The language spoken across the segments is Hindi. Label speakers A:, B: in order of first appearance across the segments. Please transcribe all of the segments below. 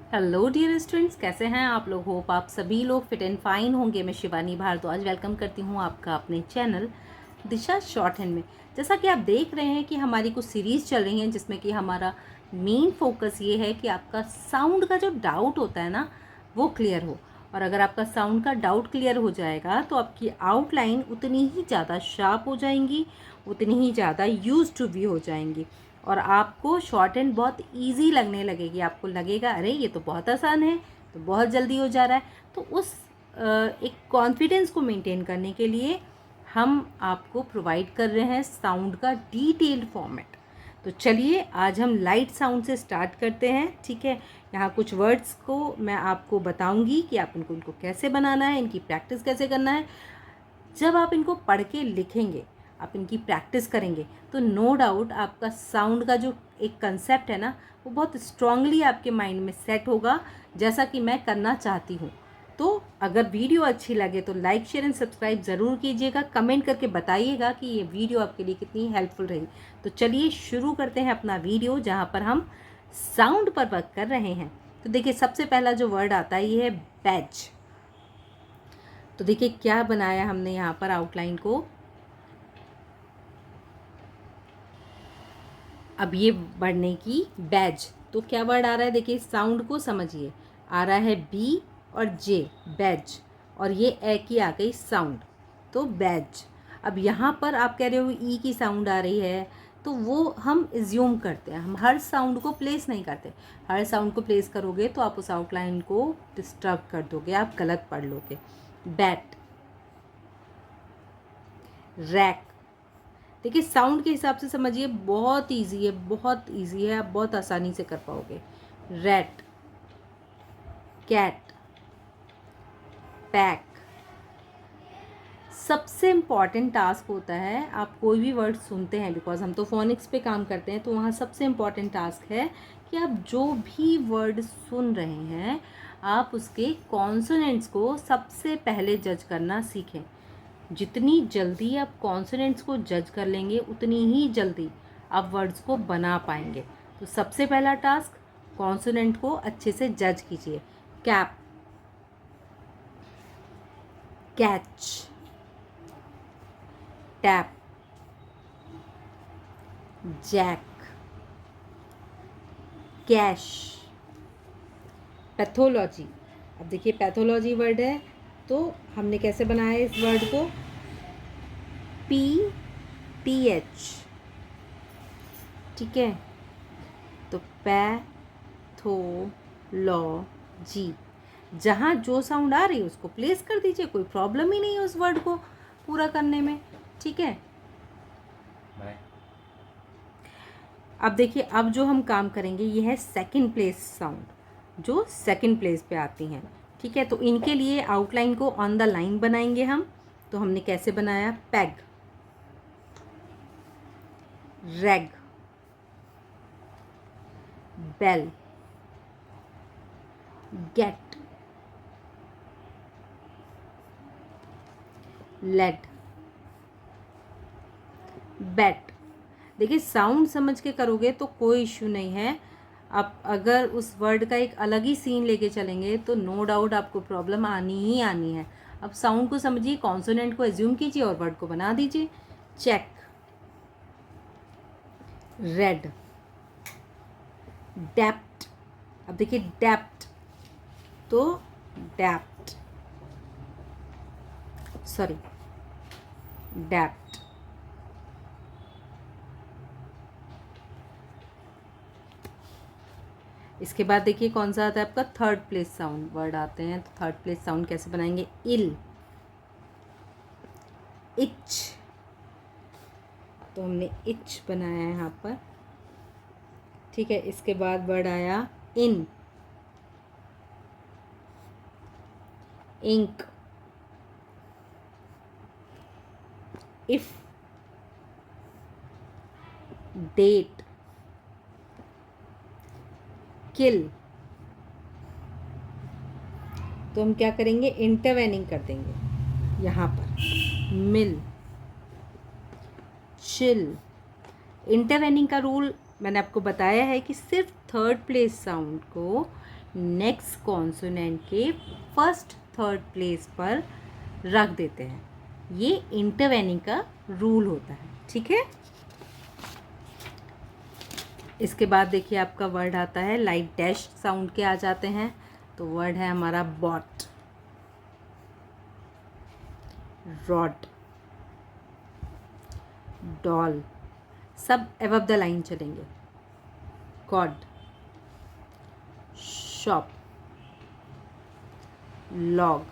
A: हेलो डियर स्टूडेंट्स, कैसे हैं आप लोग। होप आप सभी लोग फिट एंड फाइन होंगे। मैं शिवानी भारद्वाज वेलकम करती हूं आपका अपने चैनल दिशा शॉर्ट हैंड में। जैसा कि आप देख रहे हैं कि हमारी कुछ सीरीज़ चल रही हैं जिसमें कि हमारा मेन फोकस ये है कि आपका साउंड का जो डाउट होता है ना वो क्लियर हो। और अगर आपका साउंड का डाउट क्लियर हो जाएगा तो आपकी आउटलाइन उतनी ही ज़्यादा शार्प हो जाएंगी, उतनी ही ज़्यादा यूज टू भी हो जाएंगी और आपको शॉर्ट हैंड बहुत इजी लगने लगेगी। आपको लगेगा अरे ये तो बहुत आसान है, तो बहुत जल्दी हो जा रहा है। तो उस एक कॉन्फिडेंस को मेंटेन करने के लिए हम आपको प्रोवाइड कर रहे हैं साउंड का डिटेल्ड फॉर्मेट। तो चलिए आज हम लाइट साउंड से स्टार्ट करते हैं। ठीक है, यहाँ कुछ वर्ड्स को मैं आपको बताऊंगी कि आप इनको कैसे बनाना है, इनकी प्रैक्टिस कैसे करना है। जब आप इनको पढ़ के लिखेंगे, आप इनकी प्रैक्टिस करेंगे, तो नो डाउट आपका साउंड का जो एक कंसेप्ट है ना वो बहुत स्ट्रांगली आपके माइंड में सेट होगा, जैसा कि मैं करना चाहती हूँ। तो अगर वीडियो अच्छी लगे तो लाइक शेयर एंड सब्सक्राइब ज़रूर कीजिएगा। कमेंट करके बताइएगा कि ये वीडियो आपके लिए कितनी हेल्पफुल रही। तो चलिए शुरू करते हैं अपना वीडियो, जहाँ पर हम साउंड पर वर्क कर रहे हैं। तो देखिए सबसे पहला जो वर्ड आता है ये है बैज। तो देखिए क्या बनाया हमने यहाँ पर आउटलाइन को। अब ये बढ़ने की बैज, तो क्या वर्ड आ रहा है देखिए, साउंड को समझिए। आ रहा है बी और जे, बैज, और ये ए की आ गई साउंड, तो बैज। अब यहाँ पर आप कह रहे हो ई की साउंड आ रही है, तो वो हम एज्यूम करते हैं, हम हर साउंड को प्लेस नहीं करते। हर साउंड को प्लेस करोगे तो आप उस आउटलाइन को डिस्टर्ब कर दोगे, आप गलत पढ़ लोगे। Bat, rack. देखिए साउंड के हिसाब से समझिए, बहुत इजी है, बहुत इजी है, आप बहुत आसानी से कर पाओगे। Rat, cat, pack. सबसे इम्पॉर्टेंट टास्क होता है, आप कोई भी वर्ड सुनते हैं, बिकॉज हम तो फोनिक्स पे काम करते हैं, तो वहाँ सबसे इम्पॉर्टेंट टास्क है कि आप जो भी वर्ड सुन रहे हैं आप उसके कॉन्सोनेंट्स को सबसे पहले जज करना सीखें। जितनी जल्दी आप कॉन्सोनेंट्स को जज कर लेंगे उतनी ही जल्दी आप वर्ड्स को बना पाएंगे। तो सबसे पहला टास्क, कॉन्सोनेंट को अच्छे से जज कीजिए। Cap, catch, tap, jack, cash, pathology. अब देखिए पैथोलॉजी वर्ड है, तो हमने कैसे बनाया इस वर्ड को, पी टी एच। ठीक है, तो पैथोलॉजी, जहाँ जो साउंड आ रही है उसको प्लेस कर दीजिए, कोई प्रॉब्लम ही नहीं है उस वर्ड को पूरा करने में। ठीक है, अब देखिए अब जो हम काम करेंगे ये है सेकंड प्लेस साउंड, जो सेकंड प्लेस पे आती हैं। ठीक है, तो इनके लिए आउटलाइन को ऑन द लाइन बनाएंगे हम। तो हमने कैसे बनाया, peg, rag, bell, get, led, bet. देखिए साउंड समझ के करोगे तो कोई इश्यू नहीं है। आप अगर उस वर्ड का एक अलग ही सीन लेके चलेंगे तो नो डाउट आपको प्रॉब्लम आनी ही आनी है। अब साउंड को समझिए, कॉन्सोनेंट को एज्यूम कीजिए और वर्ड को बना दीजिए। Check, red, depth. अब देखिए डेप्थ, तो डेप्थ, सॉरी डेप्थ। इसके बाद देखिए कौन सा आता है आपका, थर्ड प्लेस साउंड वर्ड आते हैं। तो थर्ड प्लेस साउंड कैसे बनाएंगे, इल, इच। तो हमने इच बनाया है यहाँ पर। ठीक है, इसके बाद वर्ड आया इन, इंक, इफ, डेट, किल। तो हम क्या करेंगे, इंटरवेनिंग कर देंगे यहाँ पर, मिल, चिल। इंटरवेनिंग का रूल मैंने आपको बताया है कि सिर्फ थर्ड प्लेस साउंड को नेक्स्ट कॉन्सोनेंट के फर्स्ट थर्ड प्लेस पर रख देते हैं। ये इंटरवेनिंग का रूल होता है, ठीक है। इसके बाद देखिए आपका वर्ड आता है, लाइक डैश साउंड के आ जाते हैं, तो वर्ड है हमारा बॉट, रॉड, डॉल, सब अबव द लाइन चलेंगे। Cod, shop, log,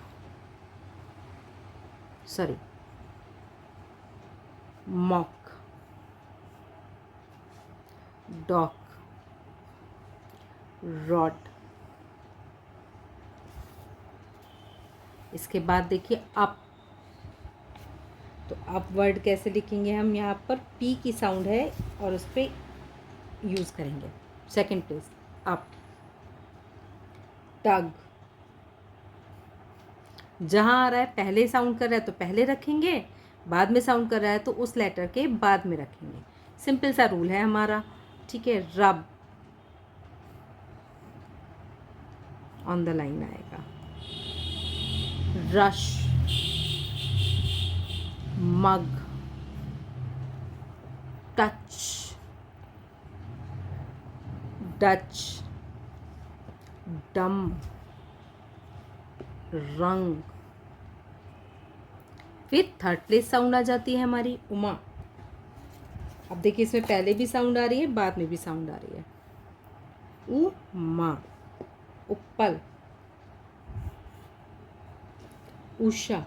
A: sorry mock, dock, rod. इसके बाद देखिए अप, तो अप वर्ड कैसे लिखेंगे हम, यहाँ पर पी की साउंड है और उस पर यूज़ करेंगे सेकंड प्लेस, अप। टग, जहाँ आ रहा है पहले साउंड कर रहा है तो पहले रखेंगे, बाद में साउंड कर रहा है तो उस लेटर के बाद में रखेंगे। सिंपल सा रूल है हमारा, ठीक है। रब, ऑन द लाइन आएगा। रश, मग, टच, डच, डम, रंग। फिर थर्ड प्लेस साउंड आ जाती है हमारी उमा। अब देखिए इसमें पहले भी साउंड आ रही है, बाद में भी साउंड आ रही है। उमा, उप्पल, उषा,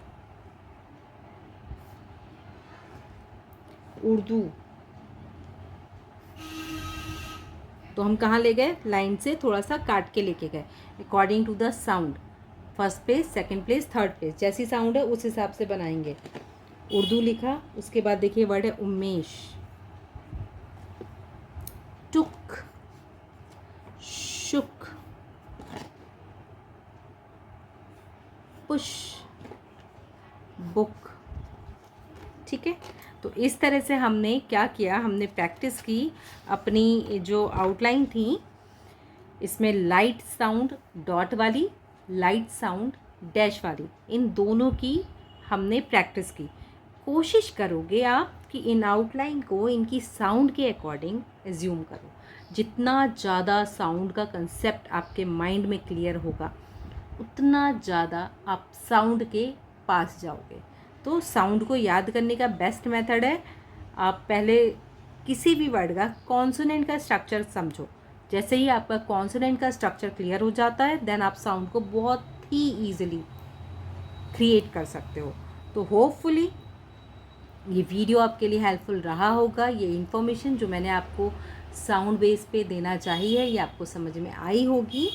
A: उर्दू। तो हम कहाँ ले गए, लाइन से थोड़ा सा काट के लेके गए according to the sound, first place, second place, third place, जैसी साउंड है उस हिसाब से बनाएंगे। उर्दू लिखा, उसके बाद देखिए वर्ड है उमेश, टुक, शुक, पुश, बुक, ठीक है। तो इस तरह से हमने क्या किया, हमने प्रैक्टिस की अपनी जो आउटलाइन थी, इसमें लाइट साउंड डॉट वाली, लाइट साउंड डैश वाली, इन दोनों की हमने प्रैक्टिस की। कोशिश करोगे आप कि इन आउटलाइन को इनकी साउंड के अकॉर्डिंग एज्यूम करो। जितना ज़्यादा साउंड का कंसेप्ट आपके माइंड में क्लियर होगा, उतना ज़्यादा आप साउंड के पास जाओगे। तो साउंड को याद करने का बेस्ट मेथड है, आप पहले किसी भी वर्ड का कॉन्सोनेंट का स्ट्रक्चर समझो। जैसे ही आपका कॉन्सोनेंट का स्ट्रक्चर क्लियर हो जाता है, देन आप साउंड को बहुत ही ईजिली क्रिएट कर सकते हो। तो होपफुली ये वीडियो आपके लिए हेल्पफुल रहा होगा। ये इन्फॉर्मेशन जो मैंने आपको साउंड बेस पे देना चाहिए ये आपको समझ में आई होगी।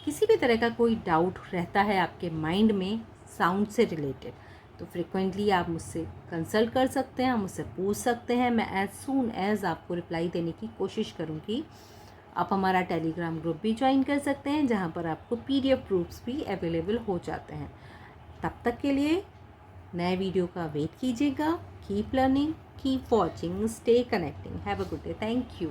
A: किसी भी तरह का कोई डाउट रहता है आपके माइंड में साउंड से रिलेटेड, तो फ्रिक्वेंटली आप मुझसे कंसल्ट कर सकते हैं, मुझसे पूछ सकते हैं। मैं एज सून एज़ आपको रिप्लाई देने की कोशिश करूँगी। आप हमारा टेलीग्राम ग्रुप भी ज्वाइन कर सकते हैं, जहाँ पर आपको PDF प्रूफ्स भी अवेलेबल हो जाते हैं। तब तक के लिए नए वीडियो का वेट कीजिएगा। Keep learning, keep watching, stay connecting. Have a good day. Thank you.